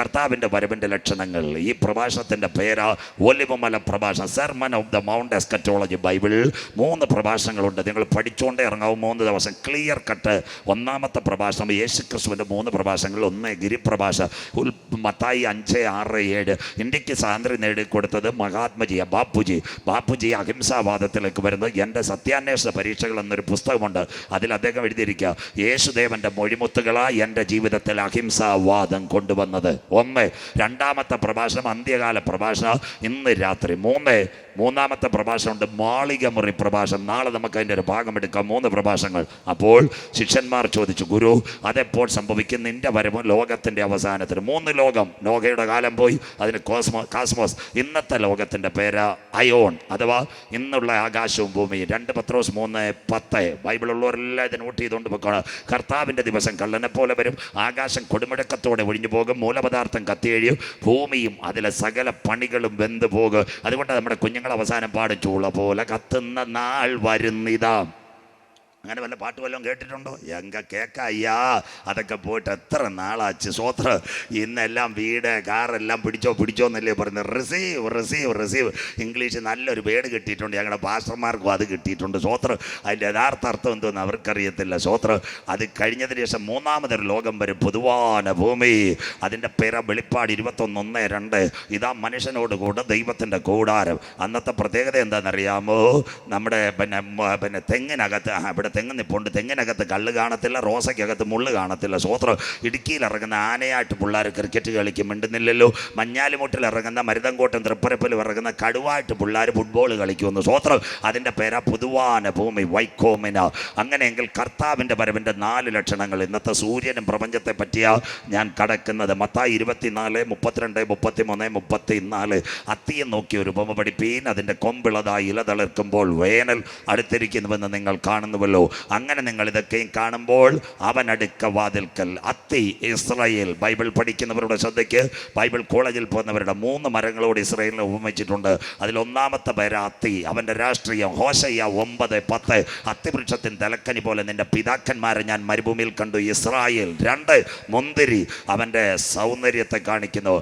കർത്താവിൻ്റെ വരവിൻ്റെ ലക്ഷണങ്ങൾ. ഈ പ്രഭാഷണത്തിൻ്റെ പേര് ഒലിവുമല പ്രഭാഷണം, sermon of the mount eschatology. ബൈബിളിൽ 3 പ്രഭാഷണങ്ങളുണ്ട്. നിങ്ങൾ പഠിച്ചുകൊണ്ടേ ഇറങ്ങാവും 3 ദിവസം. Clear cut. ഒന്നാമത്തെ പ്രഭാഷണം യേശുക്രിസ്തുവിൻ്റെ 3 പ്രഭാഷണങ്ങൾ. 1 ഗിരിപ്രഭാഷണം, മത്തായി 5, 6, 7. ഇന്ത്യക്ക് സ്വാതന്ത്ര്യം നേടിക്കൊടുത്തത് മഹാത്മജിയ ബാപ്പുജി അഹിംസാവാദത്തിലേക്ക് വരുന്നത്. എൻ്റെ സത്യാന്വേഷണ പരീക്ഷകൾ എന്നൊരു പുസ്തകമുണ്ട്. അതിൽ അദ്ദേഹം എഴുതിയിരിക്കുക, യേശുദേവൻ്റെ മൊഴിമുത്തുകളായി എൻ്റെ ജീവിതത്തിൽ അഹിംസാവാദം കൊണ്ടുവന്നത്. 1. രണ്ടാമത്തെ പ്രഭാഷണം അന്ത്യകാല പ്രഭാഷണം, ഇന്ന് രാത്രി. മൂന്നാമത്തെ പ്രഭാഷണമുണ്ട് മാളികമുറി പ്രഭാഷണം. നാളെ നമുക്ക് അതിൻ്റെ ഒരു ഭാഗം എടുക്കാം. 3 പ്രഭാഷണങ്ങൾ. അപ്പോൾ ശിഷ്യന്മാർ ചോദിച്ചു, ഗുരു അതെപ്പോൾ സംഭവിക്കും? നിന്റെ വരവും ലോകത്തിൻ്റെ അവസാനത്തിന്. 3 ലോകം. നോഹയുടെ കാലം പോയി, അതിന് കാസ്മോസ്. ഇന്നത്തെ ലോകത്തിൻ്റെ പേര് അയോൺ, അഥവാ ഇന്നുള്ള ആകാശവും ഭൂമിയും. 2 പത്രോസ് 3:10. ബൈബിളുള്ളവരെല്ലാം ഇത് നോട്ട് ചെയ്തുകൊണ്ട് പോക്കണം. കർത്താവിൻ്റെ ദിവസം കള്ളനെ പോലെ വരും. ആകാശം കൊടുമിടക്കത്തോടെ ഒഴിഞ്ഞു പോകും. മൂലപദാർത്ഥം കത്തിയഴിയും. ഭൂമിയും അതിലെ സകല പണികളും വെന്തു പോകും. അതുകൊണ്ട് നമ്മുടെ കുഞ്ഞുങ്ങൾ അവസാനം പാടും, ചൂള പോലെ കത്തുന്ന നാൾ വരുന്നിതാ. അങ്ങനെ വല്ല പാട്ട് വല്ലതും കേട്ടിട്ടുണ്ടോ? കേൾക്കയ്യാ. അതൊക്കെ പോയിട്ട് എത്ര നാളാച്ച്. സ്വോത്ര. ഇന്നെല്ലാം വീട് കാറെല്ലാം പിടിച്ചോ എന്നല്ലേ പറയുന്നത്. റിസീവ്. ഇംഗ്ലീഷ് നല്ലൊരു പേട് കിട്ടിയിട്ടുണ്ട്. ഞങ്ങളുടെ പാസ്റ്റർമാർക്കും അത് കിട്ടിയിട്ടുണ്ട്. സ്വോത്ര. അതിൻ്റെ യഥാർത്ഥ അർത്ഥം എന്തോന്ന് അവർക്കറിയത്തില്ല. സ്വോത്ര. അത് കഴിഞ്ഞതിന് ശേഷം 3ാമതൊരു ലോകം വരും, പൊതുവാന ഭൂമി. അതിൻ്റെ പേര് വെളിപ്പാട് 21:1-2. ഇതാ മനുഷ്യനോട് കൂടെ ദൈവത്തിൻ്റെ കൂടാരം. അന്നത്തെ പ്രത്യേകത എന്താണെന്നറിയാമോ? നമ്മുടെ പിന്നെ തെങ്ങിനകത്ത്, ഇവിടെ തെങ്ങ് നിപ്പുണ്ട്. തെങ്ങിനകത്ത് കള്ള് കാണത്തില്ല, റോസയ്ക്കകത്ത് മുള്ള് കാണത്തില്ല. സ്വോത്രം. ഇടുക്കിയിൽ ഇറങ്ങുന്ന ആനയായിട്ട് പിള്ളേർ ക്രിക്കറ്റ് കളിക്കും, മിണ്ടുന്നില്ലല്ലോ. മഞ്ഞാലിമുട്ടിൽ ഇറങ്ങുന്ന മരുതങ്കോട്ടം തൃപ്പരപ്പിൽ ഇറങ്ങുന്ന കടുവായിട്ട് പിള്ളേർ ഫുട്ബോൾ കളിക്കുമെന്ന്. സ്വോത്രം. അതിൻ്റെ പേരാ പുതുവാന ഭൂമി, വൈക്കോമിന. അങ്ങനെയെങ്കിൽ കർത്താവിൻ്റെ വരവിൻ്റെ 4 ലക്ഷണങ്ങൾ. ഇന്നത്തെ സൂര്യനും പ്രപഞ്ചത്തെ പറ്റിയാ ഞാൻ കടക്കുന്നത്. മത്തായി 24, 32, 33, 34. അത്തിയെ നോക്കി ഒരു ഉപമ പഠിപ്പീൻ. അതിൻ്റെ കൊമ്പിളതായി ഇല തളിർക്കുമ്പോൾ വേനൽ അടുത്തിരിക്കുന്നുവെന്ന് നിങ്ങൾ കാണുന്നുവല്ലോ. അങ്ങനെ നിങ്ങൾ ഇതൊക്കെയും കാണുമ്പോൾ അവൻ അടുക്ക വാതിൽക്കൽ. അത്തി, ഇസ്രായേൽ. ബൈബിൾ പഠിക്കുന്നവരുടെ ശ്രദ്ധയ്ക്ക്, ബൈബിൾ കോളേജിൽ പോകുന്നവരുടെ 3 മരങ്ങളോട് ഇസ്രായേലിനെ ഉപമിച്ചിട്ടുണ്ട്. അതിൽ 1ാമത്തെ പേര് അത്തി. അവൻ്റെ രാഷ്ട്രീയം ഹോശയ്യ 9:10. അത്തിവൃക്ഷത്തിൻ തലക്കനി പോലെ നിന്റെ പിതാക്കന്മാരെ ഞാൻ മരുഭൂമിയിൽ കണ്ടു. ഇസ്രായേൽ. 2 മുന്തിരി. അവൻ്റെ സൗന്ദര്യത്തെ കാണിക്കുന്നു.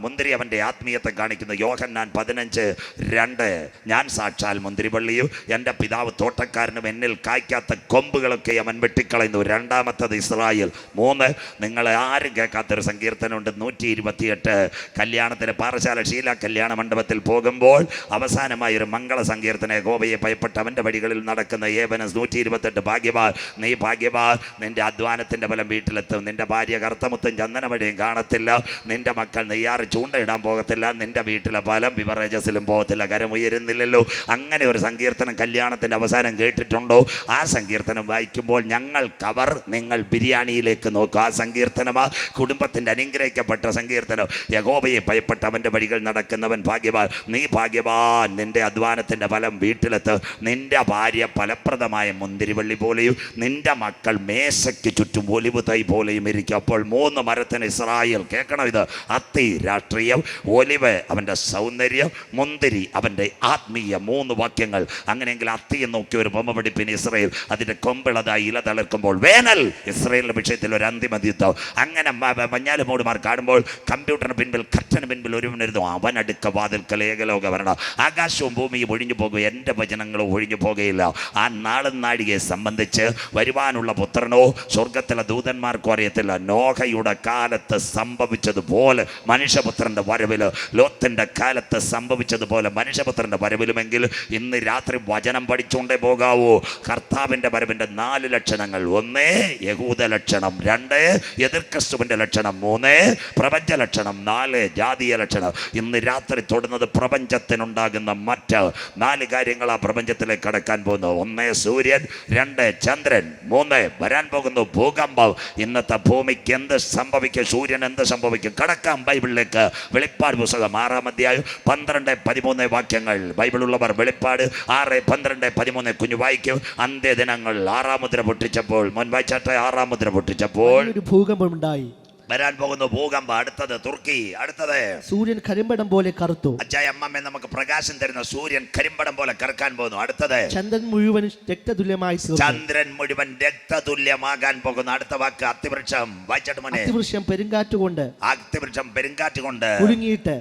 മുന്തിരി അവൻ്റെ ആത്മീയത്തെ കാണിക്കുന്നു. യോഹന്നാൻ 15:2. ഞാൻ സാക്ഷാൽ മുന്തിരിവള്ളിയും എൻ്റെ പിതാവ് തോട്ടക്കാരനും എന്നിൽ കായ്ക്കാത്ത കൊമ്പുകളൊക്കെ അവൻ വെട്ടിക്കളയുന്നു. 2ാമത്തത് ഇസ്രായേൽ. 3. നിങ്ങൾ ആരും കേൾക്കാത്തൊരു സങ്കീർത്തനമുണ്ട്, 128. കല്യാണത്തിന് പാറശാല ഷീല കല്യാണ മണ്ഡപത്തിൽ പോകുമ്പോൾ അവസാനമായി ഒരു മംഗള സങ്കീർത്തന, യഹോവയെ ഭയപ്പെട്ട് അവൻ്റെ വഴികളിൽ നടക്കുന്ന ഏവനും. 128. ഭാഗ്യവാൻ നീ, ഭാഗ്യവാൻ നിന്റെ അധ്വാനത്തിൻ്റെ ഫലം വീട്ടിലെത്തും. നിന്റെ ഭാര്യ കറുത്തമുത്തും ചന്ദനമഴയും കാണത്തില്ല. നിന്റെ മക്കൾ നെയ്യാറ് ചൂണ്ടയിടാൻ പോകത്തില്ല. നിന്റെ വീട്ടിലെ ഫലം ബിവറേജസിലും പോകത്തില്ല. കരമുയരുന്നില്ലല്ലോ. അങ്ങനെ ഒരു സങ്കീർത്തനം കല്യാണത്തിൻ്റെ അവസാനം കേട്ടിട്ടുണ്ടോ? ആ സങ്കീർത്തനം വായിക്കുമ്പോൾ ഞങ്ങൾക്കവർ, നിങ്ങൾ ബിരിയാണിയിലേക്ക് നോക്കുക. ആ സങ്കീർത്തനമാ കുടുംബത്തിൻ്റെ അനുഗ്രഹിക്കപ്പെട്ട സങ്കീർത്തനം. യഹോവയെ ഭയപ്പെട്ട് അവൻ്റെ വഴികൾ നടക്കുന്നവൻ ഭാഗ്യവാൻ. നീ ഭാഗ്യവാൻ, നിന്റെ അധ്വാനത്തിൻ്റെ ഫലം വീട്ടിലെത്ത്. നിന്റെ ഭാര്യ ഫലപ്രദമായ മുന്തിരിവള്ളി പോലെയും നിന്റെ മക്കൾ മേശയ്ക്ക് ചുറ്റും ഒലിവ് തൈ പോലെയും ഇരിക്കും. അപ്പോൾ 3 മരത്തിന് ഇസ്രായേൽ. കേൾക്കണം ഇത്. അത്തി രാഷ്ട്രീയം, ഒലിവ് അവൻ്റെ സൗന്ദര്യം, മുന്തിരി അവൻ്റെ ആത്മീയ. 3 വാക്യങ്ങൾ. അങ്ങനെയെങ്കിൽ അത്തിയെ നോക്കി ഒരു ബൊമ്മ പഠിപ്പിന് ഇസ്രായേൽ. അതിൻ്റെ കൊമ്പിളതായി ഇല തളിർക്കുമ്പോൾ വേനൽ. ഇസ്രായേലിൻ്റെ വിഷയത്തിൽ ഒരു അന്തിമ യുദ്ധം. അങ്ങനെ മഞ്ഞാലുമൂടുമാർ കാണുമ്പോൾ കമ്പ്യൂട്ടറിന് പിൻപിൽ, കർട്ടന് പിൻപിൽ ഒരുവനിരുന്നു. അവൻ അടുക്ക വാതിൽക്കൽ ഏകലോക വരണം. ആകാശവും ഭൂമിയും ഒഴിഞ്ഞു പോകും, എൻ്റെ വചനങ്ങളും ഒഴിഞ്ഞു പോകുകയില്ല. ആ നാളും നാഴികയെ സംബന്ധിച്ച് വരുവാനുള്ള പുത്രനോ സ്വർഗത്തിലെ ദൂതന്മാർക്കോ അറിയത്തില്ല. നോഹയുടെ കാലത്ത് സംഭവിച്ചതുപോലെ മനുഷ്യപുത്രൻ്റെ വരവില്, ലോത്തിൻ്റെ കാലത്ത് സംഭവിച്ചതുപോലെ മനുഷ്യപുത്രൻ്റെ വരവിലുമെങ്കിൽ ഇന്ന് രാത്രി വചനം പഠിച്ചുകൊണ്ടേ പോകാവൂ. കർത്താവിൻ്റെ വരവിൻ്റെ 4 ലക്ഷണങ്ങൾ. 1 യഹൂദ ലക്ഷണം, 2 എതിർ ക്രിസ്തുവിൻ്റെ ലക്ഷണം, 3 പ്രപഞ്ച ലക്ഷണം, 4 ജാതീയ ലക്ഷണം. ഇന്ന് രാത്രി തൊടുന്നത് പ്രപഞ്ചത്തിനുണ്ടാകുന്ന മറ്റ് 4 കാര്യങ്ങൾ. ആ പ്രപഞ്ചത്തിലേക്ക് കടക്കാൻ പോകുന്നു. 1 സൂര്യൻ, 2 ചന്ദ്രൻ, 3 വരാൻ പോകുന്നു ഭൂകമ്പം. ഇന്നത്തെ ഭൂമിക്ക് എന്ത് സംഭവിക്കും, സൂര്യൻ എന്ത് സംഭവിക്കും? കടക്കാം ബൈബിളിലേക്ക്. വെളിപ്പാട് പുസ്തകം 6-ാം അധ്യായം 12-13 വാക്യങ്ങൾ. ബൈബിളുള്ളവർ വെളിപ്പാട് 6:12-13 കുഞ്ഞു വായിക്കും. അന്ത്യദിനങ്ങൾ 6-ാം മുദ്ര പൊട്ടിച്ചപ്പോൾ, മുൻ വായിച്ചാട്ടെ, 6-ാം മുദ്ര പൊട്ടിച്ചപ്പോൾ ഒരു ഭൂകമ്പമുണ്ടായി. വരാൻ പോകുന്നു ഭൂകമ്പം. അടുത്തത് തുർക്കി. അടുത്തത് സൂര്യൻ കരിമ്പടം പോലെ കറുത്തു. അച്ചായ അമ്മമ്മ നമുക്ക് പ്രകാശം തരുന്ന സൂര്യൻ കരിമ്പടം പോലെ കറക്കാൻ പോകുന്നു. അടുത്തത് ചന്ദ്രൻ മുഴുവൻ രക്തതുല്യമായി തീർന്നു. ചന്ദ്രൻ മുഴുവൻ രക്തതുല്യമാകാൻ പോകുന്നു. അടുത്ത വാക്ക് അത്തിവൃക്ഷം. വായിച്ചിട്ട് മോനെ. അത്തിവൃക്ഷം പെരുങ്കാറ്റുകൊണ്ട് അത്തിവൃക്ഷം പെരുങ്കാറ്റ് കൊണ്ട് കുലുങ്ങിയിട്ട്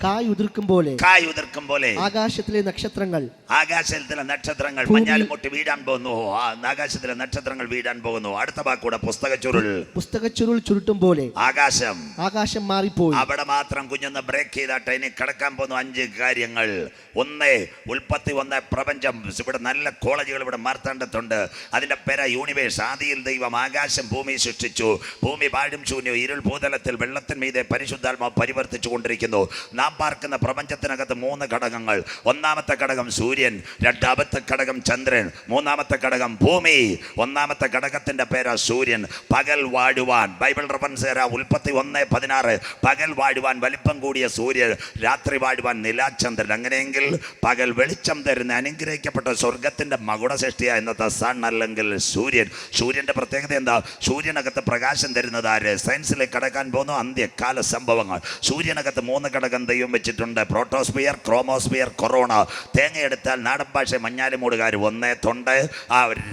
കായ് ഉതിർക്കും പോലെ ആകാശത്തിലെ നക്ഷത്രങ്ങൾ മഞ്ഞാലും മുട്ടി വീഴാൻ പോകുന്നു. ആകാശത്തിലെ നക്ഷത്രങ്ങൾ വീഴാൻ പോകുന്നു. അടുത്ത വാക്കൂടെ പുസ്തകച്ചുരുൾ ചുരുട്ടും പോലെ ആകാശം മാറിപ്പോയി. അവിടെ മാത്രം കുഞ്ഞൊന്ന് ബ്രേക്ക് ചെയ്താട്ടെ. ഇനി കടക്കാൻ പോകുന്നു 5 കാര്യങ്ങൾ. 1 ഉൽപ്പത്തി 1 പ്രപഞ്ചം. ഇവിടെ നല്ല കോളേജുകൾ ഇവിടെ മാർത്താണ്ടത്തുണ്ട്. അതിന്റെ പേര യൂണിവേഴ്സ്. ആദിയിൽ ദൈവം ആകാശം ഭൂമി സൃഷ്ടിച്ചു. ഭൂമി പാഴും ശൂന്യം ഇരുൾ ഭൂതലത്തിൽ വെള്ളത്തിന്മീതെ പരിശുദ്ധാത്മാവ് പരിവർത്തിച്ചു കൊണ്ടിരിക്കുന്നു. നാം പാർക്കുന്ന പ്രപഞ്ചത്തിനകത്ത് 3 ഘടകങ്ങൾ. ഒന്നാമത്തെ ഘടകം സൂര്യൻ, രണ്ടാമത്തെ ഘടകം ചന്ദ്രൻ, മൂന്നാമത്തെ ഘടകം ഭൂമി. ഒന്നാമത്തെ ഘടകത്തിന്റെ പേരാ സൂര്യൻ. പകൽ വാഴുവാൻ ബൈബിൾ റെഫറൻസ് ഉൽപ്പത്തി 1:16 പകൽ വാഴുവാൻ വലിപ്പം കൂടിയ സൂര്യൻ, രാത്രി വാഴുവാൻ നിലാചന്ദ്രൻ. അങ്ങനെയെങ്കിൽ പകൽ വെളിച്ചം തരുന്ന അനുഗ്രഹിക്കപ്പെട്ട സ്വർഗത്തിന്റെ മകുട സൃഷ്ടിയ ഇന്നത്തെ സൺ അല്ലെങ്കിൽ സൂര്യൻ. സൂര്യന്റെ പ്രത്യേകത എന്താ? സൂര്യനകത്ത് പ്രകാശം തരുന്നത് ആര്? സയൻസിലേക്ക് കടക്കാൻ പോകുന്നു അന്ത്യകാല സംഭവങ്ങൾ. സൂര്യനകത്ത് 3 ഘടകം ദൈവം വെച്ചിട്ടുണ്ട്. പ്രോട്ടോസ്ഫിയർ, ക്രോമോസ്ഫിയർ, കൊറോണ. തേങ്ങയെടുത്താൽ നാടൻ ഭാഷ മഞ്ഞാലിമൂടുകാർ 1 തൊണ്ട്,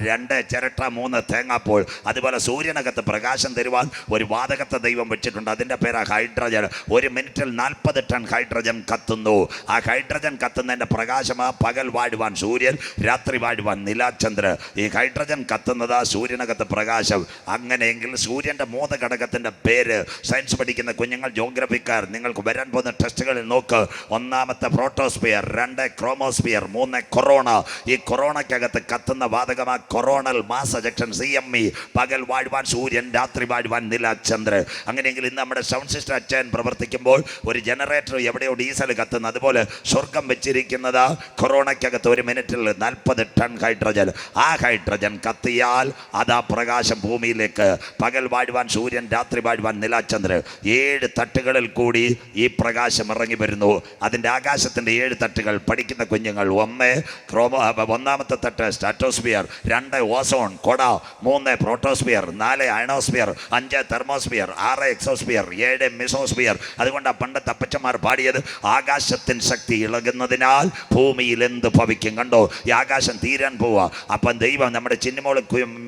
2 ചിരട്ട, 3 തേങ്ങാപ്പോൾ. അതുപോലെ സൂര്യനകത്ത് പ്രകാശം തരുവാൻ ഒരു വാതകത്തെ ദൈവം വെച്ചിട്ടുണ്ട്. അതിൻ്റെ പേരാ ഹൈഡ്രജൻ. 1 മിനിറ്റിൽ 40 ടൺ ഹൈഡ്രജൻ കത്തുന്നു. ആ ഹൈഡ്രജൻ കത്തുന്നതിൻ്റെ പ്രകാശമാ പകൽ വാഴുവാൻ സൂര്യൻ, രാത്രി വാഴുവാൻ നിലാചന്ദ്രൻ. ഈ ഹൈഡ്രജൻ കത്തുന്നതാ സൂര്യനകത്ത് പ്രകാശം. അങ്ങനെയെങ്കിൽ സൂര്യൻ്റെ 3 ഘടകത്തിൻ്റെ പേര് സയൻസ് പഠിക്കുന്ന കുഞ്ഞുങ്ങൾ, ജോഗ്രഫിക്കാർ, നിങ്ങൾക്ക് വരാൻ പോകുന്ന ടെസ്റ്റുകളിൽ നോക്ക്. 1 പ്രോട്ടോസ്ഫിയർ, 2 ക്രോമോസ്ഫിയർ, 3 കൊറോണ. ഈ കൊറോണയ്ക്കകത്ത് കത്തുന്ന വാതകമാ കൊറോണൽ മാസ് എജക്ഷൻ, CME. പകൽ വാഴുവാൻ സൂര്യൻ, രാത്രി വാഴുവാൻ നിലാചന്ദ്രൻ. അങ്ങനെയെങ്കിൽ ഇന്ന് നമ്മുടെ സൗണ്ട് സിസ്റ്റം അച്ഛൻ പ്രവർത്തിക്കുമ്പോൾ ഒരു ജനറേറ്റർ എവിടെയോ ഡീസൽ കത്തുന്നു. അതുപോലെ സ്വർഗം വെച്ചിരിക്കുന്നത് കൊറോണയ്ക്കകത്ത് 1 മിനിറ്റിൽ 40 ടൺ ഹൈഡ്രജൻ. ആ ഹൈഡ്രജൻ കത്തിയാൽ അതാ പ്രകാശം ഭൂമിയിലേക്ക്. പകൽ വാഴുവാൻ സൂര്യൻ, രാത്രി വാഴുവാൻ നിലാചന്ദ്രൻ. 7 തട്ടുകളിൽ കൂടി ഈ പ്രകാശം ഇറങ്ങി വരുന്നു. അതിൻ്റെ ആകാശത്തിൻ്റെ 7 തട്ടുകൾ പഠിക്കുന്ന കുഞ്ഞുങ്ങൾ. 1 തട്ട് സ്ട്രാറ്റോസ്ഫിയർ, 2 ഓസോൺ കൊട, 3 പ്രോട്ടോസ്ഫിയർ, 4 അയണോസ്ഫിയർ, 5 തെർമോസ്ഫിയർ, 6 എക്സോസ്ഫിയർ, 7 മിസോസ്ഫിയർ. അതുകൊണ്ട് പണ്ടത്തെ അപ്പച്ചന്മാർ പാടിയത് ആകാശത്തിൻ ശക്തി ഇളകുന്നതിനാൽ ഭൂമിയിൽ എന്ത് ഭവിക്കും. കണ്ടോ, ഈ ആകാശം തീരാൻ പോവാ. അപ്പം ദൈവം നമ്മുടെ ചിന്നുമോള്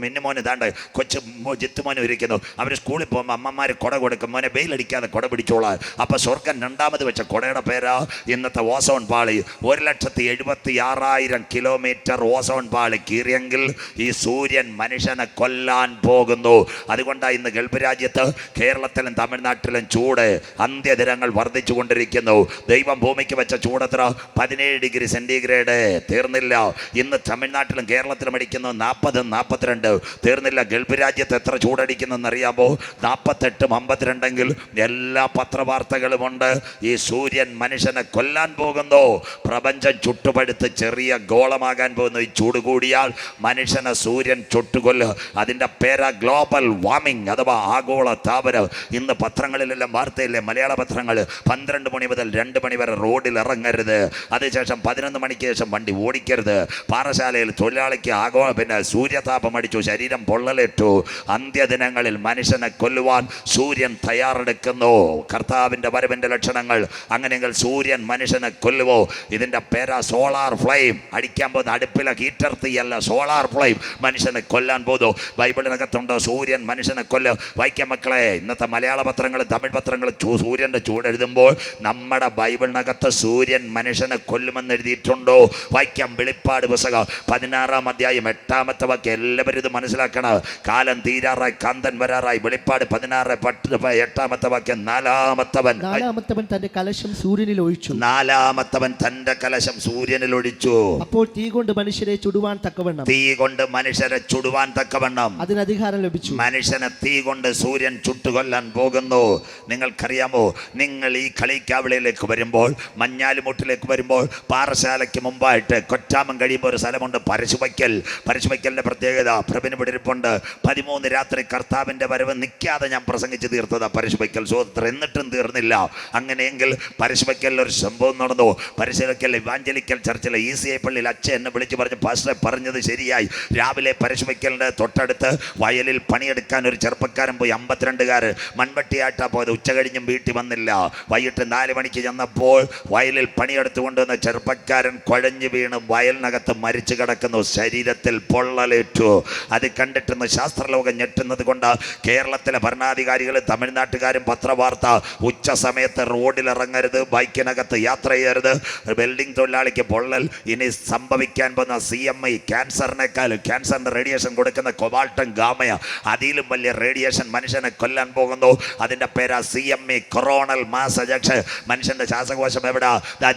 മിന്നുമോന് താണ്ട് കൊച്ചു ജിത്തുമോനും ഇരിക്കുന്നു. അവർ സ്കൂളിൽ പോകുമ്പോൾ അമ്മമാർ കുട കൊടുക്കും. മോനെ വെയിലടിക്കാതെ കുട പിടിച്ചോളാം. അപ്പം സ്വർഗം 2ാമത് വെച്ച കുടയുടെ പേരാ ഇന്നത്തെ ഓസോൺ പാളി. 1,76,000 കിലോമീറ്റർ ഓസോൺ പാളി കീറിയെങ്കിൽ ഈ സൂര്യൻ മനുഷ്യനെ കൊല്ലാൻ പോകുന്നു. അതുകൊണ്ടാണ് ഇന്ന് ഗൾഫ് രാജ്യത്ത്, കേരളത്തിലും തമിഴ്നാട്ടിലും ചൂട് അന്ത്യദിനങ്ങൾ വർദ്ധിച്ചു കൊണ്ടിരിക്കുന്നു. ദൈവം ഭൂമിക്ക് വെച്ച ചൂടത്ര 17 ഡിഗ്രി സെൻറ്റിഗ്രേഡ് തീർന്നില്ല. ഇന്ന് തമിഴ്നാട്ടിലും കേരളത്തിലും അടിക്കുന്നു 40, 42 തീർന്നില്ല. ഗൾഫ് രാജ്യത്ത് എത്ര ചൂടടിക്കുന്നെന്ന് അറിയാമോ? 48, 52എങ്കിൽ എല്ലാ പത്രവാർത്തകളുമുണ്ട്. ഈ സൂര്യൻ മനുഷ്യനെ കൊല്ലാൻ പോകുന്നു. പ്രപഞ്ചം ചുട്ടുപഴുത്ത് ചെറിയ ഗോളമാകാൻ പോകുന്നു. ഈ ചൂട് കൂടിയാൽ മനുഷ്യനെ സൂര്യൻ ചുട്ടുകൊല്ലും. അതിൻ്റെ പേരാ ഗ്ലോബൽ വാർമിംഗ് അഥവാ ആഗോള താപനം. ഇന്ന് പത്രങ്ങളിലെല്ലാം വാർത്തയില്ലേ, മലയാള പത്രങ്ങൾ 12 മണി മുതൽ 2 മണി വരെ റോഡിൽ ഇറങ്ങരുത്. അതിനുശേഷം 11 മണിക്ക് ശേഷം വണ്ടി ഓടിക്കരുത്. പാറശാലയിൽ തൊഴിലാളിക്ക് സൂര്യതാപം അടിച്ചു, ശരീരം പൊള്ളലിട്ടു. അന്ത്യദിനങ്ങളിൽ മനുഷ്യനെ കൊല്ലുവാൻ സൂര്യൻ തയ്യാറെടുക്കുന്നു. കർത്താവിൻ്റെ വരവിൻ്റെ ലക്ഷണങ്ങൾ. അങ്ങനെയെങ്കിൽ സൂര്യൻ മനുഷ്യനെ കൊല്ലുവോ? ഇതിൻ്റെ പേരാ സോളാർ ഫ്ലെയിം. അടിക്കാൻ പോകുന്ന അടുപ്പിലെ ഹീറ്റർ തീയല്ല, സോളാർ ഫ്ലെയിം മനുഷ്യനെ കൊല്ലാൻ പോകുന്നു. ബൈബിളിനകത്തുണ്ടോ സൂര്യൻ മനുഷ്യനെ കൊല്ലും? വായിക്കാൻ മക്കളെ, ഇന്നത്തെ മലയാള പത്രങ്ങൾ, തമിഴ് പത്രങ്ങൾ സൂര്യൻ്റെ ചൂട് എഴുതുമ്പോൾ നമ്മുടെ ബൈബിളിനകത്ത് സൂര്യൻ മനുഷ്യനെ കൊല്ലുമെന്ന് എഴുതിയിട്ടുണ്ടോ? വായിക്കാം. വെളിപ്പാട് പുസ്തകം 16-ാം അധ്യായം 8-ാമത്തെ വാക്യം. എല്ലാവരും ഇത് മനസ്സിലാക്കണം. കാലം തീരാറായി, കാന്തൻ വരാറായി. വെളിപ്പാട് 16:8-ാമത്തെ വാക്യം. നാലാമത്തവൻ തന്റെ കലശം സൂര്യനിൽ ഒഴിച്ചു. നാലാമത്തവൻ തന്റെ കലശം സൂര്യനിൽ ഒഴിച്ചു. അപ്പോൾ തീ കൊണ്ട് മനുഷ്യരെ ചുടുവാൻ തക്കവണ്ണം അതിന് അധികാരം ലഭിച്ചു. മനുഷ്യനെ തീ കൊണ്ട് സൂര്യൻ ചുട്ടുകൊല്ലാൻ പോകുന്നു. നിങ്ങൾക്കറിയാമോ, നിങ്ങൾ ഈ കളിക്കാവിളയിലേക്ക് വരുമ്പോൾ, മഞ്ഞാലിമുട്ടിലേക്ക് വരുമ്പോൾ, പാറശാലയ്ക്ക് മുമ്പായിട്ട് കൊറ്റാമം കഴിയുമ്പോൾ ഒരു സ്ഥലമുണ്ട്, പരശുവയ്ക്കലിന്റെ പ്രത്യേകത. പ്രഭിന് പിടിരിപ്പുണ്ട്. 13 രാത്രി കർത്താവിന്റെ വരവ് നിൽക്കാതെ ഞാൻ പ്രസംഗിച്ച് തീർത്തതാ പരശുവയ്ക്കൽ സ്വതന്ത്രം. എന്നിട്ടും തീർന്നില്ല. അങ്ങനെയെങ്കിൽ പരശുവയ്ക്കലിൽ ഒരു സംഭവം നടന്നു. പരശുവയ്ക്കൽ ഇവാഞ്ചലിക്കൽ ചർച്ചിലെ ECI പള്ളിയിൽ അച്ഛൻ എന്നെ വിളിച്ച് പറഞ്ഞു, പാസ്റ്ററെ പറഞ്ഞത് ശരിയായി. രാവിലെ പരശുവയ്ക്കലിന്റെ തൊട്ടടുത്ത് വയലിൽ പണിയെടുക്കാൻ ഒരു ചെറുപ്പക്കാരൻ പോയി 52 മൺവെട്ടിയായിട്ടാ പോയത്. ഉച്ച കഴിഞ്ഞും വീട്ടിൽ വന്നില്ല. വൈകിട്ട് 4 മണിക്ക് ചെന്നപ്പോൾ വയലിൽ പണിയെടുത്തുകൊണ്ടുവന്ന ചെറുപ്പക്കാരൻ കുഴഞ്ഞു വീണ് വയലിനകത്ത് മരിച്ചു കിടക്കുന്നു. ശരീരത്തിൽ പൊള്ളലേറ്റു. അത് കണ്ടിട്ടൊന്ന് ശാസ്ത്രലോകം ഞെട്ടുന്നത് കൊണ്ട് കേരളത്തിലെ ഭരണാധികാരികൾ, തമിഴ്നാട്ടുകാരും പത്രവാർത്ത ഉച്ച സമയത്ത് റോഡിലിറങ്ങരുത്, ബൈക്കിനകത്ത് യാത്ര ചെയ്യരുത്, വെൽഡിംഗ് തൊഴിലാളിക്ക് പൊള്ളൽ. ഇനി സംഭവിക്കാൻ പോകുന്ന CMI ക്യാൻസറിന്റെ റേഡിയേഷൻ കൊടുക്കുന്ന കൊബാൾട്ടം ഗാമയ, അതിലും വലിയ റേഡിയേഷൻ മനുഷ്യനെ കൊല്ലാൻ പോകുന്നു. അതിന്റെ പേരാ CME, കൊറോണൽ മാസ് എജക്ഷൻ. മനുഷ്യന്റെ ശ്വാസകോശം എവിടെ?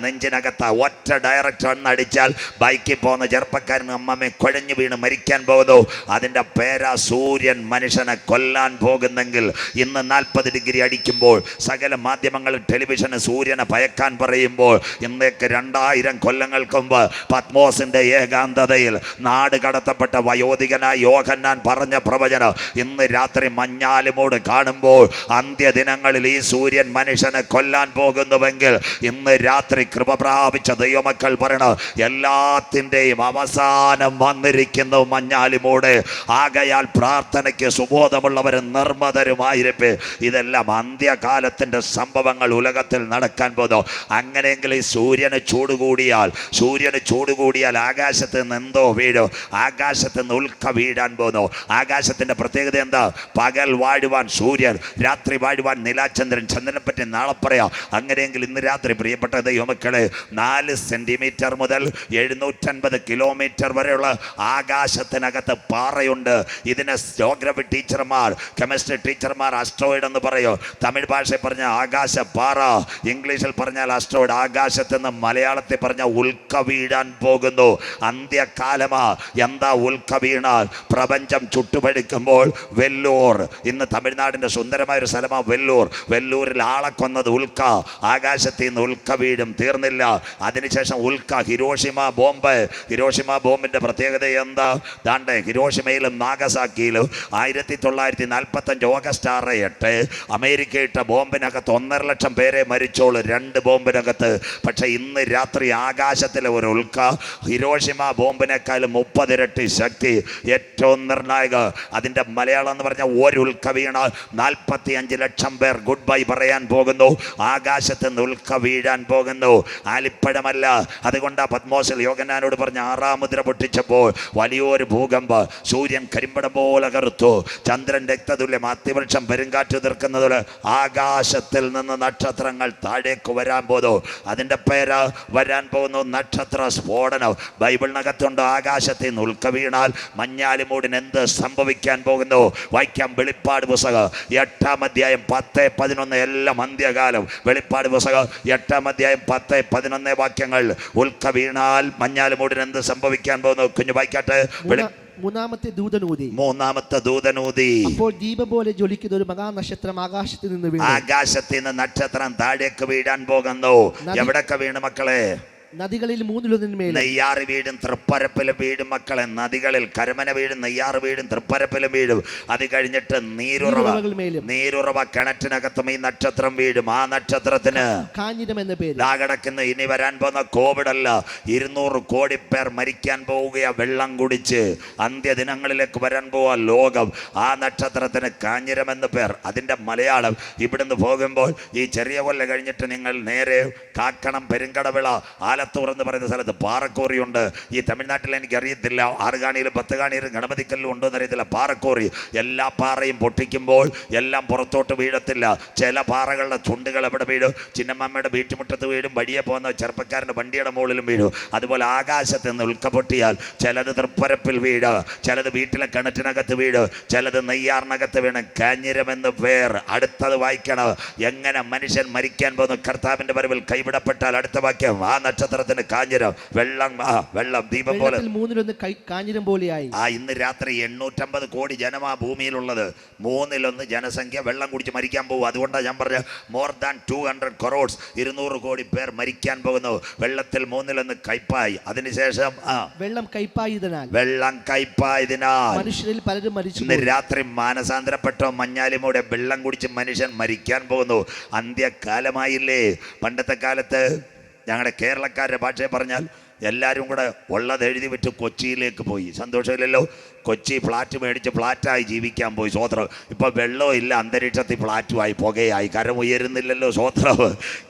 നെഞ്ചിനകത്ത്. ഒറ്റ ഡയറക്റ്റ് അടിച്ചാൽ ബൈക്കിൽ പോകുന്ന ചെറുപ്പക്കാരനും അമ്മമ്മയും കുഴഞ്ഞു വീണ് മരിക്കാൻ പോകുന്നു. അതിന്റെ പേരാ സൂര്യൻ മനുഷ്യനെ കൊല്ലാൻ പോകുന്നെങ്കിൽ ഇന്ന് 40 ഡിഗ്രി അടിക്കുമ്പോൾ സകല മാധ്യമങ്ങളും ടെലിവിഷന് സൂര്യനെ ഭയക്കാൻ പറയുമ്പോൾ ഇന്നേക്ക് 2000 കൊല്ലങ്ങൾക്ക് മുമ്പ് പത്മോസിന്റെ ഏകാന്തതയിൽ നാട് കടത്തപ്പെട്ട വയോധികനായ യോഹന്നാൻ പറഞ്ഞ പ്രവചനം ഇന്ന് രാത്രി മഞ്ഞാലുമൂട് കാണുമ്പോൾ അന്ത്യദിനങ്ങളിൽ ഈ സൂര്യൻ മനുഷ്യനെ കൊല്ലാൻ പോകുന്നുവെങ്കിൽ ഇന്ന് രാത്രി കൃപ പ്രാപിച്ച ദൈവമക്കൾ പറയണ എല്ലാത്തിൻ്റെയും അവസാനം വന്നിരിക്കുന്നു മഞ്ഞാലുമൂട്. ആകയാൽ പ്രാർത്ഥനയ്ക്ക് സുബോധമുള്ളവരും നിർമ്മതരുമായിരിക്കെ. ഇതെല്ലാം അന്ത്യകാലത്തിന്റെ സംഭവങ്ങൾ ഉലകത്തിൽ നടക്കാൻ പോകുന്നു. അങ്ങനെയെങ്കിൽ ഈ സൂര്യന് ചൂടുകൂടിയാൽ ആകാശത്ത് നിന്ന് എന്തോ വീഴും. ആകാശത്ത് നിന്ന് ഉൽക്ക വീഴാൻ പോകുന്നു. ആകാശത്തിന്റെ പ്രത്യേകത എന്താ? പകൽ വാഴുവാൻ സൂര്യൻ, രാത്രി വാഴുവാൻ നിലാചന്ദ്രൻ. ചന്ദ്രനെ പറ്റി നാളെ പറയാം. അങ്ങനെയെങ്കിൽ ഇന്ന് രാത്രി പ്രിയപ്പെട്ട ദൈവമക്കളെ 4 സെന്റിമീറ്റർ മുതൽ 750 കിലോമീറ്റർ വരെയുള്ള ആകാശത്തിനകത്ത് പാറയുണ്ട്. ഇതിനെ ജോഗ്രഫി ടീച്ചർമാർ, കെമിസ്ട്രി ടീച്ചർമാർ അസ്ട്രോയിഡ് എന്ന് പറയും. തമിഴ് ഭാഷയിൽ പറഞ്ഞ ആകാശ പാറ, ഇംഗ്ലീഷിൽ പറഞ്ഞാൽ അസ്ട്രോയിഡ്. ആകാശത്ത് നിന്ന് മലയാളത്തിൽ പറഞ്ഞ ഉൽക്ക വീഴാൻ പോകുന്നു. അന്ത്യകാലമാ. എന്താ ഉൽക്ക വീണാൽ? പ്രപഞ്ചം ചുട്ടുപഴുക്കുമ്പോൾ വെല്ലൂർ, ഇന്ന് തമിഴ്നാടിന്റെ സുന്ദരമായ ഒരു സ്ഥലമാണ് വെല്ലൂരിൽ ആളെ കൊന്നത് ഉൽക്ക. ആകാശത്തിൽ നിന്ന് ഉൽക്ക വീഴും. തീർന്നില്ല. അതിനുശേഷം ഉൽക്ക ഹിരോഷിമ ബോംബിന്റെ പ്രത്യേകത എന്താ? ദാണ്ടെ ഹിരോഷിമയിലും നാഗസാക്കിയിലും 1945 ഓഗസ്റ്റ് 6 അമേരിക്ക ഇട്ട ബോംബിനകത്ത് 1.5 ലക്ഷം പേരെ മരിച്ചോളൂ, 2 ബോംബിനകത്ത്. പക്ഷെ ഇന്ന് രാത്രി ആകാശത്തിലെ ഒരു ഉൽക്ക ഹിരോഷിമ ബോംബിനേക്കാളും 30 ഇരട്ടി ശക്തി. ഏറ്റവും നിർണായക. അതിന്റെ മലയാളം എന്ന് പറഞ്ഞാൽ ഒരു ഉൽക്ക വീണ 45 ലക്ഷം പേർ ഗുഡ് ബൈ പറയാൻ പോകുന്നു. ആകാശത്ത് നിന്ന് ഉൽക്ക വീഴാൻ പോകുന്നു. ആലിപ്പഴമല്ല. അതുകൊണ്ടാ പത്മോസിൽ യോഹന്നാനോട് പറഞ്ഞ 6-ാം മുദ്ര പൊട്ടിച്ചപ്പോൾ വലിയൊരു ഭൂകമ്പം. സൂര്യൻ കരിമ്പടം പോലെ കറുത്തു. ചന്ദ്രൻ രക്തതുല്യം. അത്തിവൃക്ഷം പെരുങ്കാറ്റ് തീർക്കുന്നതുപോലെ ആകാശത്തിൽ നിന്ന് നക്ഷത്രങ്ങൾ താഴേക്ക് വരാൻ പോകുന്നു. അതിന്റെ പേര് വരാൻ പോകുന്നു നക്ഷത്ര സ്ഫോടനം. ബൈബിളിനകത്തുണ്ട് ആകാശത്തിൽ നിന്ന് ഉൽക്ക വീണാൽ മഞ്ഞാലുമൂടിന് എന്ത് സംഭവിക്കാൻ പോകുന്നു. വായിക്കാം വെളിപ്പാട് പുസ്തകം 8-ാം അധ്യായം 10-11 എല്ലാം അന്ത്യകാലം. വെളിപ്പാട് പുസ്തകം 8-ാം അധ്യായം 10-11 വാക്യങ്ങൾ. ഉൽക്ക വീണാൽ മഞ്ഞാലുമൂടിന് എന്ത് സംഭവിക്കാൻ പോകുന്നു? കുഞ്ഞു വായിക്കാട്ടെ. മൂന്നാമത്തെ ദൂതനൂതി. അപ്പോൾ ദീപം പോലെ ജ്വലിക്കുന്ന ഒരു മഹാനക്ഷത്രം ആകാശത്തിൽ നിന്ന് നക്ഷത്രം താഴേക്ക് വീഴാൻ പോകുന്നു. എവിടൊക്കെ വീണ് മക്കളെ? നദികളിൽ 3 നെയ്യാറ് വീടും തൃപ്പരപ്പിലും വീടും മക്കളെ. നദികളിൽ കരമന വീടും നെയ്യാറ് വീടും തൃപ്പരപ്പിലും വീടും. അത് കഴിഞ്ഞിട്ട് നീരുറവ കിണറ്റിനകത്തും ഈ നക്ഷത്രം വീഴും. ആ നക്ഷത്രത്തിന് കാഞ്ഞിരം എന്ന പേര്. കിടക്കുന്ന ഇനി വരാൻ പോകുന്ന കോവിഡല്ല, 200 കോടി പേർ മരിക്കാൻ പോവുകയാ വെള്ളം കുടിച്ച്. അന്ത്യദിനങ്ങളിലേക്ക് വരാൻ പോവാ ലോകം. ആ നക്ഷത്രത്തിന് കാഞ്ഞിരം എന്ന് പേർ. അതിന്റെ മലയാളം ഇവിടുന്ന് പോകുമ്പോൾ ഈ ചെറിയ കൊല്ല കഴിഞ്ഞിട്ട് നിങ്ങൾ നേരെ കാക്കണം പെരുങ്കടവിള ആലത്തൂർ എന്ന് പറയുന്ന സ്ഥലത്ത് പാറക്കോറിയുണ്ട്. ഈ തമിഴ്നാട്ടിൽ എനിക്കറിയത്തില്ല, 6 കാണിയിലും 10 കാണിയിലും ഗണപതിക്കല്ലും ഉണ്ടോ എന്നറിയത്തില്ല. പാറക്കോറി. എല്ലാ പാറയും പൊട്ടിക്കുമ്പോൾ എല്ലാം പുറത്തോട്ട് വീഴത്തില്ല. ചില പാറകളുടെ ചുണ്ടുകൾ എവിടെ വീഴും? ചിന്നമ്മയുടെ വീട്ടുമുറ്റത്ത് വീഴും, വഴിയെ പോകുന്ന ചെറുപ്പക്കാരൻ്റെ വണ്ടിയുടെ മുകളിലും വീഴും. അതുപോലെ ആകാശത്ത് നിന്ന് ഉൽക്ക പൊട്ടിയാൽ ചിലത് തൃപ്പരപ്പിൽ വീഴുക, ചിലത് വീട്ടിലെ കിണറ്റിനകത്ത് വീഴും, ചിലത് നെയ്യാറിനകത്ത് വീണ്. കാഞ്ഞിരമെന്ന് പേർ. അടുത്തത് വായിക്കണം. എങ്ങനെ മനുഷ്യൻ മരിക്കാൻ പോകുന്നു? കർത്താവിന്റെ വരവിൽ കൈവിടപ്പെട്ടാൽ. അടുത്ത വാക്യം. ആ നക്ഷത്രത്തിന് കാഞ്ഞിരം. വെള്ളം ദീപം പോലെ. 3-1 കാഞ്ഞിരം പോലെയായി. ഇന്ന് രാത്രി 850 കോടി ജനമാ ഭൂമിയിലുള്ളത്. 3-1 ജനസംഖ്യ വെള്ളം കുടിച്ച് മരിക്കാൻ പോകും. അതുകൊണ്ടാണ് ഞാൻ പറഞ്ഞ മോർ ദാൻ 200 crores 200 കോടി പേർ മരിക്കാൻ പോകുന്നു. വെള്ളത്തിൽ 3-1 കയ്പായി. അതിനുശേഷം വെള്ളം കയ്പായതിനാൽ മനുഷ്യരിൽ പലരും മരിച്ചു. ഇന്ന് രാത്രി മാനസാന്തരപ്പെട്ടോ മഞ്ഞാലിമൂടെ വെള്ളം കുടിച്ച് മനുഷ്യൻ മരിക്കാൻ പോകുന്നു. അന്ത്യകാലമായില്ലേ? പണ്ടത്തെ കാലത്ത് ഞങ്ങളുടെ കേരളക്കാരുടെ ഭാഷയെ പറഞ്ഞാൽ എല്ലാവരും കൂടെ ഉള്ളത് എഴുതി വെച്ച് കൊച്ചിയിലേക്ക് പോയി. സന്തോഷമില്ലല്ലോ. കൊച്ചി ഫ്ലാറ്റ് മേടിച്ച് ഫ്ലാറ്റായി ജീവിക്കാൻ പോയി. സ്വോത്രം. ഇപ്പം വെള്ളവും ഇല്ല, അന്തരീക്ഷത്തിൽ ഫ്ലാറ്റുമായി, പുകയായി, കരം ഉയരുന്നില്ലല്ലോ. സ്വോത്രം.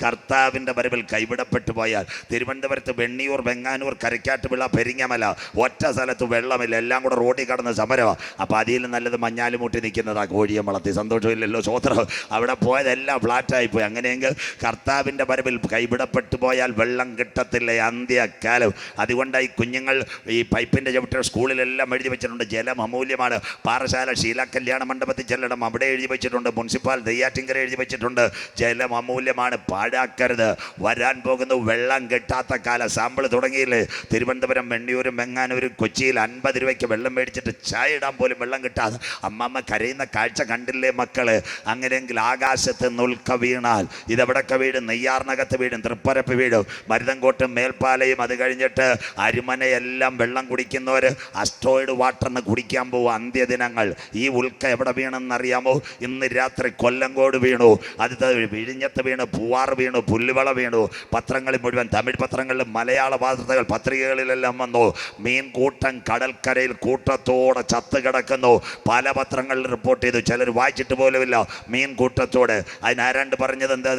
കർത്താവിൻ്റെ വരവിൽ കൈവിടപ്പെട്ടു പോയാൽ തിരുവനന്തപുരത്ത് വെണ്ണിയൂർ, വെങ്ങാനൂർ, കരക്കാട്ടുപിള്ള, പെരിങ്ങമല ഒറ്റ സ്ഥലത്ത് വെള്ളമില്ല, എല്ലാം കൂടെ റോഡിൽ കടന്ന് സമരമാണ്. അപ്പോൾ അതിൽ നല്ലത് മഞ്ഞാലുമുട്ടി നിൽക്കുന്നതാണ്, കോഴിയെ വളർത്തി. സന്തോഷമില്ലല്ലോ. സ്വോത്രം. അവിടെ പോയതെല്ലാം ഫ്ലാറ്റായിപ്പോയി. അങ്ങനെയെങ്കിൽ കർത്താവിൻ്റെ വരവിൽ കൈവിടപ്പെട്ടു പോയാൽ വെള്ളം കിട്ടത്തില്ല, അന്ത്യകാലം. അതുകൊണ്ടായി കുഞ്ഞുങ്ങൾ ഈ പൈപ്പിൻ്റെ ചവിട്ടിയ സ്കൂളിലെല്ലാം എഴുതി വെച്ചിട്ടുണ്ട്, ജലം അമൂല്യമാണ്. പാറശാല ശീല കല്യാണ മണ്ഡപത്തിൽ ചെല്ലണം, അവിടെ എഴുതി വെച്ചിട്ടുണ്ട്. മുനിസിപ്പാൽ നെയ്യാറ്റിങ്കര എഴുതി വെച്ചിട്ടുണ്ട്, ജലം അമൂല്യമാണ്, പാഴാക്കരുത്. വരാൻ പോകുന്ന വെള്ളം കിട്ടാത്ത കാലം. സാമ്പിൾ തുടങ്ങിയില്ലേ? തിരുവനന്തപുരം, വെണ്ണിയൂരും, വെങ്ങാനൂരും, കൊച്ചിയിൽ 50 രൂപയ്ക്ക് വെള്ളം മേടിച്ചിട്ട് ചായ ഇടാൻ പോലും വെള്ളം കിട്ടാതെ അമ്മമ്മ കരയുന്ന കാഴ്ച കണ്ടില്ലേ മക്കള്? അങ്ങനെയെങ്കിൽ ആകാശത്ത് ഉൽക്ക വീണാൽ ഇതെവിടൊക്കെ വീടും? നെയ്യാറിനകത്ത് വീടും, തൃപ്പരപ്പ് വീടും, മരുതൻകോട്ടും, മേൽപ്പാലയും, അത് കഴിഞ്ഞിട്ട് അരുമനയെല്ലാം വെള്ളം കുടിക്കുന്നവർ അസ്റ്റോയിഡ് വാട്ടറിന് കുടിക്കാൻ പോകും. അന്ത്യദിനങ്ങൾ. ഈ ഉൽക്ക എവിടെ വീണെന്നറിയാമോ? ഇന്ന് രാത്രി കൊല്ലങ്കോട് വീണു, അത് വിഴിഞ്ഞത്ത് വീണു, പൂവാർ വീണു, പുല്ലുവള വീണു. പത്രങ്ങളിൽ മുഴുവൻ, തമിഴ് പത്രങ്ങളിലും മലയാള വാർത്തകൾ പത്രികകളിലെല്ലാം വന്നു. മീൻകൂട്ടം കടൽക്കരയിൽ കൂട്ടത്തോടെ ചത്ത് കിടക്കുന്നു. പല പത്രങ്ങളിൽ റിപ്പോർട്ട് ചെയ്തു, ചിലർ വായിച്ചിട്ട് പോലുമില്ല. മീൻകൂട്ടത്തോട് അതിനാരാണ്ട് പറഞ്ഞത് എന്താ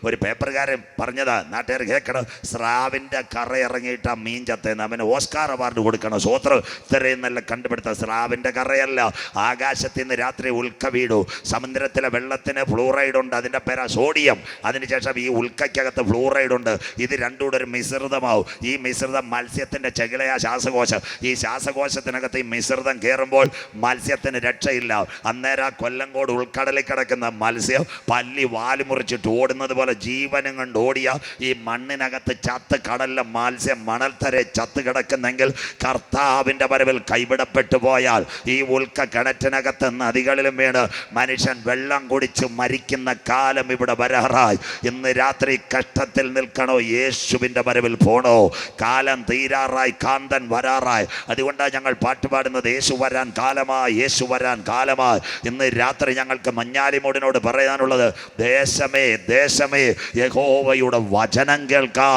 ഒരു പേപ്പറുകാരൻ പറഞ്ഞതാ, നാട്ടുകാർ കേൾക്കണം. സ്രാവിൻ്റെ കറ ഇറങ്ങിയിട്ട് ആ മീൻ ചത്തേന്ന് അവന് ഓസ്കാർ അവാർഡ് കൊടുക്കണം. സ്വോത്രം. ഇത്രയും നല്ല കണ്ടുപിടുത്തം. സ്രാവിൻ്റെ കറയല്ല, ആകാശത്തിൽ നിന്ന് രാത്രി ഉൽക്ക വീടു. സമുദ്രത്തിലെ വെള്ളത്തിന് ഫ്ലൂറൈഡ് ഉണ്ട്, അതിൻ്റെ പേരാ സോഡിയം. അതിനുശേഷം ഈ ഉൽക്കയ്ക്കകത്ത് ഫ്ലൂറൈഡ് ഉണ്ട്. ഇത് രണ്ടും കൂടെ ഒരു മിശ്രിതമാവും. ഈ മിശ്രിതം മത്സ്യത്തിൻ്റെ ചെകിളയാ ശ്വാസകോശം. ഈ ശ്വാസകോശത്തിനകത്ത് ഈ മിശ്രിതം കയറുമ്പോൾ മത്സ്യത്തിന് രക്ഷയില്ല. അന്നേരം കൊല്ലങ്കോട് ഉൾക്കടലിൽ കിടക്കുന്ന മത്സ്യം പല്ലി വാല് മുറിച്ചിട്ട് ഓടുന്നത് പോലെ ജീവനും കൊണ്ട് ഓടിയ ഈ മണ്ണിനകത്ത് ചത്ത് കടലിലെ മത്സ്യം മണൽത്തരെ ചത്ത് കിടക്കുന്നെങ്കിൽ കർത്താവിൻ്റെ വരവിൽ കൈവിടപ്പെട്ടു പോയാൽ ഈ ഉൽക്ക കിണറ്റിനകത്ത് നദികളിലും വീണ് മനുഷ്യൻ വെള്ളം കുടിച്ച് മരിക്കുന്ന കാലം ഇവിടെ വരാറായി. ഇന്ന് രാത്രി കഷ്ടത്തിൽ നിൽക്കണോ? യേശുവിൻ്റെ വരവിൽ പോണോ? കാലം തീരാറായി, കാന്തൻ വരാറായി. അതുകൊണ്ടാണ് ഞങ്ങൾ പാട്ടുപാടുന്നത്, യേശു വരാൻ കാലമായി, യേശു വരാൻ കാലമായി. ഇന്ന് രാത്രി ഞങ്ങൾക്ക് മഞ്ഞാലിമൂടിനോട് പറയാനുള്ളത്, ദേശമേ ദേശമേ യഹോവയുടെ വചനം കേൾക്കാ.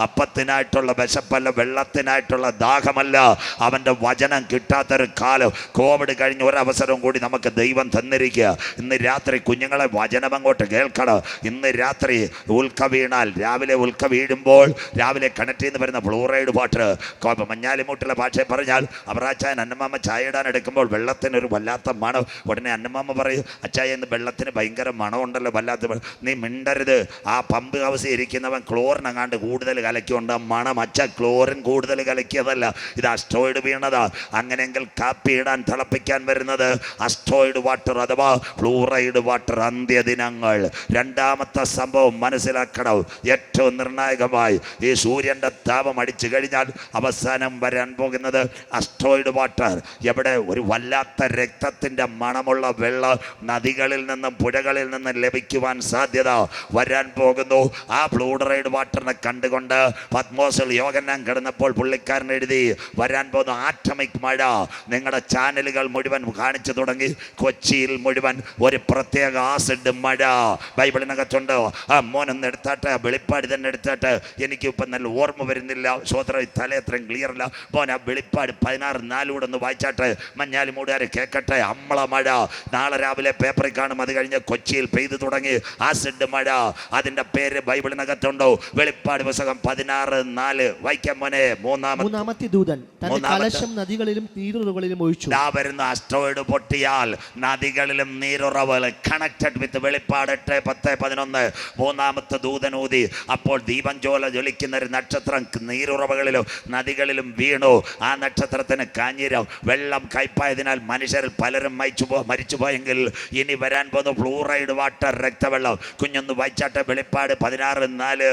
അപ്പത്തിനായിട്ടുള്ള വിശപ്പല്ല, വെള്ളത്തിനായിട്ടുള്ള ദാഹമല്ല, അവൻ്റെ വചനം കിട്ടാത്തൊരു കാലം. കോവിഡ് കഴിഞ്ഞ ഒരവസരവും കൂടി നമുക്ക് ദൈവം തന്നിരിക്കുക. ഇന്ന് രാത്രി കുഞ്ഞുങ്ങളെ വചനം അങ്ങോട്ട് കേൾക്കണം. ഇന്ന് രാത്രി ഉൽക്ക വീണാൽ, രാവിലെ ഉൽക്ക വീഴുമ്പോൾ രാവിലെ കിണറ്റിൽ നിന്ന് വരുന്ന ഫ്ലൂറൈഡ് വാട്ടർ, മഞ്ഞാലിമൂട്ടിലെ ഭാഷയിൽ പറഞ്ഞാൽ അവറാച്ചായൻ അന്നമ്മ ചായ ഇടാൻ എടുക്കുമ്പോൾ വെള്ളത്തിനൊരു വല്ലാത്ത മണം. ഉടനെ അന്നമ്മ പറയും, അച്ചായ ഇന്ന് വെള്ളത്തിന് ഭയങ്കര മണമുണ്ടല്ലോ, വല്ലാത്ത. നീ മിണ്ടരുത്, ആ പമ്പ് ഹൗസിൽ ഇരിക്കുന്നവൻ ക്ലോറിൻ അങ്ങാണ്ട് കൂടുതൽ കലക്കിയുണ്ട്. മണം അച്ഛ ക്ലോറിൻ കൂടുതൽ കലക്കിയതല്ല, ഇത് അസ്റ്റോയിഡ് വീണതാ. അങ്ങനെയെങ്കിൽ കാപ്പി ഇടാൻ തിളപ്പിക്കാൻ വരുന്നത് അസ്റ്റോയിഡ് വാട്ടർ അഥവാ ഫ്ലൂറൈഡ് വാട്ടർ. അന്ത്യദിനങ്ങൾ. രണ്ടാമത്തെ സംഭവം മനസ്സിലാക്കണം. ഏറ്റവും നിർണായകമായി ഈ സൂര്യൻ്റെ താപം അടിച്ചു കഴിഞ്ഞാൽ അവസാനം വരാൻ പോകുന്നത് അസ്റ്റോയിഡ് വാട്ടർ. എവിടെ? ഒരു വല്ലാത്ത രക്തത്തിൻ്റെ മണമുള്ള വെള്ളം നദികളിൽ നിന്നും പുഴകളിൽ നിന്നും ലഭിക്കുവാൻ സാധ്യത വരാൻ പോകുന്നു. ആ ഫ്ലൂറൈഡ് വാട്ടറിനെ കണ്ടുകൊണ്ട് പത്മോസിൽ യോഗന്നാൻ കിടന്നപ്പോൾ പുള്ളിക്കാരൻ എഴുതി, വരാൻ പോകുന്ന ആറ്റമിക് മഴ. നിങ്ങളുടെ ചാനലുകൾ മുഴുവൻ കാണിച്ചു തുടങ്ങി. കൊച്ചിയിൽ മുഴുവൻ ഒരു പ്രത്യേക ആസിഡ് മഴ ബൈബിളിനകത്തുണ്ട്. ആ മോനൊന്ന് എടുത്താട്ടെ, വെളിപ്പാട് തന്നെ എടുത്താട്ടെ. എനിക്കിപ്പം നല്ല ഓർമ്മ വരുന്നില്ല, സ്വോത്രം തല അത്രയും ക്ലിയർ അല്ല. മോൻ ആ വെളിപ്പാട് 16:4 ഒന്ന് വായിച്ചാട്ടെ, മഞ്ഞാലിമൂടുകാരെ കേൾക്കട്ടെ. അമ്മള മഴ നാളെ രാവിലെ പേപ്പറിൽ കാണും. അത് കഴിഞ്ഞ് കൊച്ചിയിൽ പെയ്തു തുടങ്ങി ആസിഡ് മഴ. അതിൻ്റെ പേര് ബൈബിളിനകത്തുണ്ടോ? വെളിപ്പാട് പുസ്തകം 16:4 വായിക്കാൻ മോനെ. മൂന്നാമത്തെ ദൂതൻ തന്റെ കലശം നദികളിലും നീരുറവുകളിലും ഒഴിച്ചു. വരുന്ന അസ്റ്റോയിഡ് പൊട്ടിയാൽ നദികളിലും നീരുറവുകൾ കണക്റ്റഡ് വിത്ത് വെളിപ്പാട് 8:10-11. മൂന്നാമത്തെ ദൂതൻ ഊതി. അപ്പോൾ ദീപം ജ്വാല ജ്വലിക്കുന്ന ഒരു നക്ഷത്രം നീരുറവകളിലും നദികളിലും വീണു. ആ നക്ഷത്രത്തിന് കാഞ്ഞിരം. വെള്ളം കയ്പായതിനാൽ മനുഷ്യരിൽ പലരും മരിച്ചു പോയെങ്കിൽ ഇനി വരാൻ പോകുന്ന ഫ്ലൂറൈഡ് വാട്ടർ, രക്തവെള്ളം. കുഞ്ഞൊന്ന് വായിച്ചാട്ടെ, വെളിപ്പാട് 16:4.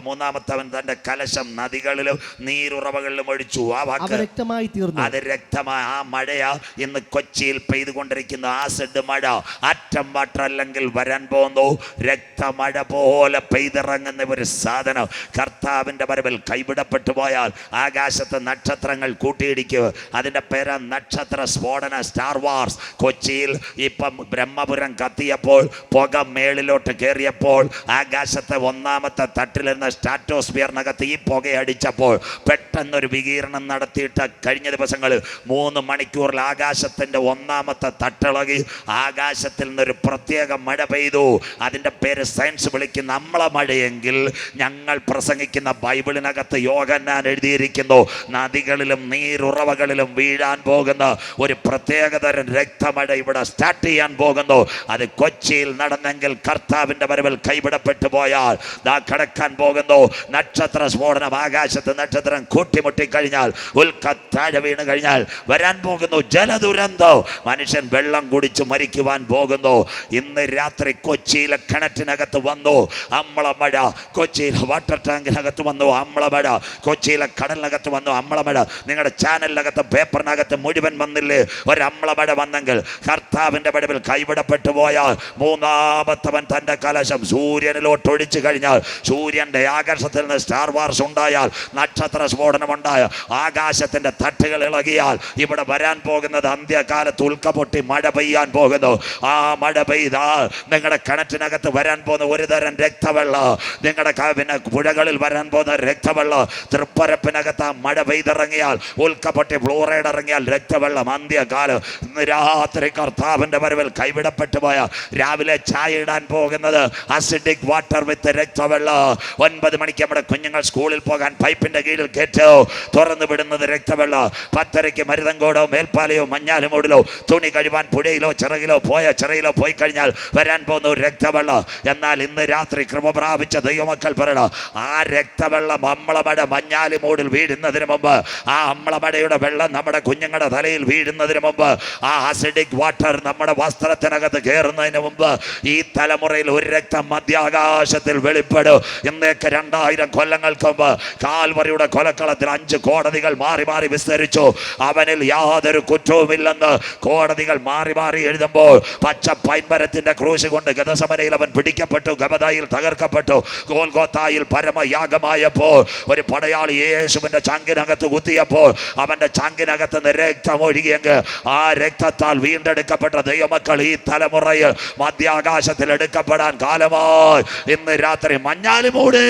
മൂന്നാമത്തവൻ തന്റെ കലശം നദികളിലും നീരുറവകളിലും ഒഴിച്ചു. ആ വാക്ക് രക്തമായി തീർന്നു. അത് രക്തമായി. ആ മഴയാ ഇന്ന് കൊച്ചിയിൽ പെയ്തുകൊണ്ടിരിക്കുന്ന ആസിഡ് മഴ. ആറ്റം വാട്ടർ അല്ലെങ്കിൽ വരാൻ പോകുന്നു രക്തമഴ പോലെ പെയ്തിറങ്ങുന്ന ഒരു സാധനം. കർത്താവിൻ്റെ വരവിൽ കൈവിടപ്പെട്ടു പോയാൽ ആകാശത്ത് നക്ഷത്രങ്ങൾ കൂട്ടിയിടിക്കുക. അതിൻ്റെ പേര് നക്ഷത്ര സ്ഫോടന, സ്റ്റാർ വാർസ്. കൊച്ചിയിൽ ഇപ്പം ബ്രഹ്മപുരം കത്തിയപ്പോൾ, പുക മേളിലോട്ട് കയറിയപ്പോൾ, ആകാശത്തെ ഒന്നാമത്തെ തട്ടിലിരുന്ന സ്ട്രാറ്റോസ്ഫിയറിനകത്ത് ഈ പുകയടിച്ചപ്പോൾ പെട്ടെന്നൊരു വികിരണം നടത്തിയിട്ട് കഴിഞ്ഞ ദിവസങ്ങളിൽ 3 മണിക്കൂറിൽ ആകാശത്തിൻ്റെ ഒന്നാമത്തെ തട്ടിളകി ആകാശത്തിൽ നിന്നൊരു പ്രത്യേക മഴ പെയ്തു. അതിൻ്റെ പേര് സയൻസ് വിളിക്കുന്ന അമ്ല മഴയെങ്കിൽ ഞങ്ങൾ പ്രസംഗിക്കുന്ന ബൈബിളിനകത്ത് യോഹന്നാൻ എഴുതിയിരിക്കുന്നു, നദികളിലും നീരുറവകളിലും വീഴാൻ പോകുന്ന ഒരു പ്രത്യേകതരം രക്തമഴ ഇവിടെ സ്റ്റാർട്ട് ചെയ്യാൻ പോകുന്നു. അത് കൊച്ചിയിൽ നടന്നെങ്കിൽ കർത്താവിൻ്റെ വരവിൽ കൈവിടപ്പെട്ടു പോയാൽ ദാ കടക്കാൻ പോകുന്നു. നക്ഷത്ര സ്ഫോടനം, ആകാശത്ത് നക്ഷത്രം കൂട്ടിമുട്ടിക്കഴിഞ്ഞാൽ, ഉൽക്കത്താഴ വീണ് കഴിഞ്ഞാൽ വരാൻ പോകുന്നു ജലദുരന്തം. മനുഷ്യൻ വെള്ളം കുടിച്ച് മരിക്കുവാൻ പോകുന്നു. ഇന്ന് രാത്രി കൊച്ചിയിലെ കിണറ്റിനകത്ത് വന്നു അമ്ലമഴ, കൊച്ചിയിലെ വാട്ടർ ടാങ്കിനകത്ത് വന്നു അമ്ലമഴ, കൊച്ചിയിലെ കടലിനകത്ത് വന്നു അമ്ലമഴ. നിങ്ങളുടെ ചാനലിനകത്ത് പേപ്പറിനകത്ത് മുഴുവൻ വന്നില്ലേ ഒരു അമ്ലമഴ വന്നെങ്കിൽ കർത്താവിൻ്റെ വരവിൽ കൈവിടപ്പെട്ടു പോയാൽ മൂന്നാമത്തവൻ തൻ്റെ കലശം സൂര്യനിലോട്ട് ഒഴിച്ചു കഴിഞ്ഞാൽ, സൂര്യൻ്റെ ആകാശത്തിൽ നിന്ന് സ്റ്റാർ വാർസ് ഉണ്ടായാൽ, നക്ഷത്ര സ്ഫോടനം ഉണ്ടായ, ആകാശത്തിൻ്റെ തട്ടുകൾ ഇളകിയാൽ ഇവിടെ വരാൻ പോകുന്നത് അന്ത്യകാലത്ത് ഉൽക്ക പൊട്ടി മഴ പെയ്യാൻ പോകുന്നു. ആ മഴ പെയ്താൽ നിങ്ങളുടെ കിണറ്റിനകത്ത് വരാൻ പോകുന്ന ഒരു തരം രക്തവെള്ളം, നിങ്ങളുടെ പിന്നെ പുഴകളിൽ വരാൻ പോകുന്ന രക്തവെള്ളം, തൃപ്പരപ്പിനകത്ത് ആ മഴ പെയ്തിറങ്ങിയാൽ, ഉൽക്ക പൊട്ടി ഫ്ലോറൈഡ് ഇറങ്ങിയാൽ രക്തവെള്ളം അന്ത്യകാലം. ഇന്ന് രാത്രി കർത്താവിൻ്റെ വരവിൽ കൈവിടപ്പെട്ടു പോയ രാവിലെ ചായ ഇടാൻ പോകുന്നത് അസിഡിക് വാട്ടർ വിത്ത് രക്തവെള്ളം. 9 മണിക്ക് നമ്മുടെ കുഞ്ഞുങ്ങൾ സ്കൂളിൽ പോകാൻ പൈപ്പിന്റെ കീഴിൽ കയറ്റോ തുറന്നു വിടുന്നത് രക്തവെള്ളം. 10:30 മരുതങ്കോടോ മേൽപ്പാലയോ മഞ്ഞാലുമൂടിലോ തുണി കഴിവാൻ പുഴയിലോ ചിറകിലോ ചിറയിലോ പോയി കഴിഞ്ഞാൽ വരാൻ പോകുന്ന ഒരു രക്തവെള്ളം. എന്നാൽ ഇന്ന് രാത്രി കൃപ പ്രാപിച്ച ദൈവമക്കൾ പറയണം, ആ രക്തവെള്ളം അമ്ലമഴ മഞ്ഞാലുമൂടിൽ വീഴുന്നതിന് മുമ്പ്, ആ അമ്ലമഴയുടെ വെള്ളം നമ്മുടെ കുഞ്ഞുങ്ങളുടെ തലയിൽ വീഴുന്നതിന് മുമ്പ്, ആ അസിഡിക് വാട്ടർ നമ്മുടെ വസ്ത്രത്തിനകത്ത് കയറുന്നതിന് മുമ്പ് ഈ തലമുറയിൽ ഒരു രക്തം മധ്യാകാശത്തിൽ വെളിപ്പെടും. ഇന്നേക്ക് 2000 കൊല്ലങ്ങൾക്ക് മുമ്പ് കാൽവറിയുടെ കൊലക്കളത്തിൽ 5 കോടതികൾ മാറി മാറി വിസ്തരിച്ചു. അവനിൽ യാതൊരു കുറ്റവുമില്ലെന്ന് കോടതികൾ മാറി മാറി എഴുതുമ്പോൾ, പച്ച പൈൻമരത്തിന്റെ ക്രൂശ് കൊണ്ട് ഗതസമനയിൽ അവൻ പിടിക്കപ്പെട്ടു, ഗബദയിൽ തകർക്കപ്പെട്ടു, ഗോൽഗോത്തായിൽ പരമയാഗമായപ്പോൾ ഒരു പടയാളി യേശുവിന്റെ ചങ്കിനകത്ത് കുത്തിയപ്പോൾ അവന്റെ ചങ്കിനകത്ത് നിന്ന് രക്തം ഒഴുകിയെങ്കിൽ ആ രക്തത്താൽ വീണ്ടെടുക്കപ്പെട്ട ദൈവമക്കൾ ഈ തലമുറയിൽ മധ്യാകാശത്തിൽ എടുക്കപ്പെടാൻ കാലമായി. ഇന്ന് രാത്രി മഞ്ഞാലുമൂട്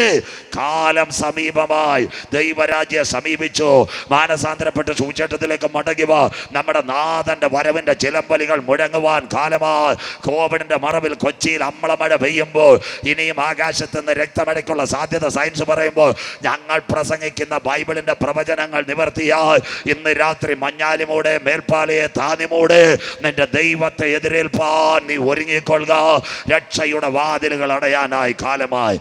കാലം സമീപമായി, ദൈവരാജ്യം സമീപിച്ചു. മാനസാന്തരപ്പെട്ട് സുവിശേഷത്തിലേക്ക് മടങ്ങുക. നമ്മുടെ നാഥന്റെ വരവിന്റെ ചിലമ്പലികൾ മുഴങ്ങുവാൻ കാലമായി. കോവിഡിന്റെ മറവിൽ കൊച്ചിയിൽ അമ്ലമഴ പെയ്യുമ്പോൾ ഇനിയും ആകാശത്ത് നിന്ന് രക്തമഴയ്ക്കുള്ള സാധ്യത സയൻസ് പറയുമ്പോൾ ഞങ്ങൾ പ്രസംഗിക്കുന്ന ബൈബിളിന്റെ പ്രവചനങ്ങൾ നിവർത്തിയാൽ ഇന്ന് രാത്രി മഞ്ഞാലിമൂടെ മേൽപ്പാലയെ താന്നിമൂടെ നിന്റെ ദൈവത്തെ എതിരേൽപ്പാൻ നീ ഒരുങ്ങിക്കൊള്ളുക. രക്ഷയുടെ വാതിലുകൾ അടയാനായി കാലമായി.